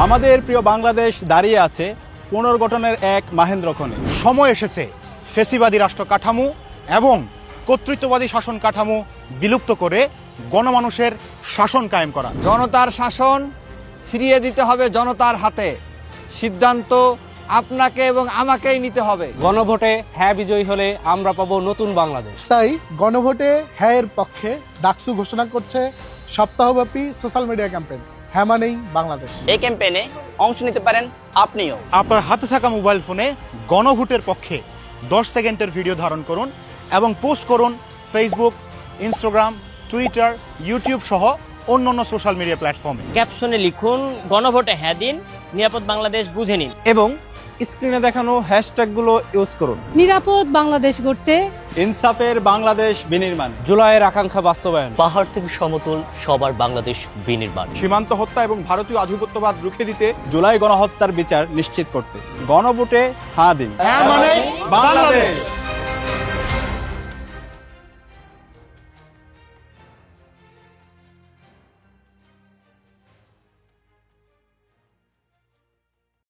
আমাদের প্রিয় বাংলাদেশ দাঁড়িয়ে আছে পুনর্গঠনের এক মাহেন্দ্রক্ষণে। সময় এসেছে ফ্যাসিবাদী রাষ্ট্র কাঠামো এবং কর্তৃত্ববাদী শাসন কাঠামো বিলুপ্ত করে গণমানুষের শাসন কায়েম করা। জনতার শাসন ফিরিয়ে দিতে হবে জনতার হাতে। সিদ্ধান্ত আপনাকে এবং আমাকেই নিতে হবে। গণভোটে হ্যাঁ বিজয়ী হলে আমরা পাবো নতুন বাংলাদেশ। তাই গণভোটে হ্যাঁ এর পক্ষে ডাকসু ঘোষণা করছে সপ্তাহব্যাপী সোশ্যাল মিডিয়া ক্যাম্পেইন হ্যাঁ মানেই বাংলাদেশ। এই ক্যাম্পেইনে অংশ নিতে পারেন আপনিও। আপনার হাতে থাকা মোবাইল ফোনে গণভোটের পক্ষে 10 সেকেন্ডের ভিডিও ধারণ করুন এবং পোস্ট করুন ফেসবুক, ইনস্টাগ্রাম, টুইটার, ইউটিউব সহ অন্যান্য সোশ্যাল মিডিয়া প্ল্যাটফর্মে। ক্যাপশনে লিখুন গণভোটে হ্যাঁ দিন, নিরাপদ বাংলাদেশ বুঝে নিন। এবং স্ক্রিনে দেখানো হ্যাশট্যাগুলো ইউজ করুন। নিরাপদ বাংলাদেশ গড়তে, ইনসাফের বাংলাদেশ বিনির্মাণ, জুলাইয়ের আকাঙ্ক্ষা বাস্তবায়ন, পাহাড় থেকে সমতল সবার বাংলাদেশ বিনির্মাণ, সীমান্ত হত্যা এবং ভারতীয় আধিপত্যবাদ রুখে দিতে, জুলাই গণহত্যার বিচার নিশ্চিত করতে। গণভোটে হ্যাঁ দিন, হ্যাঁ মানে বাংলাদেশ।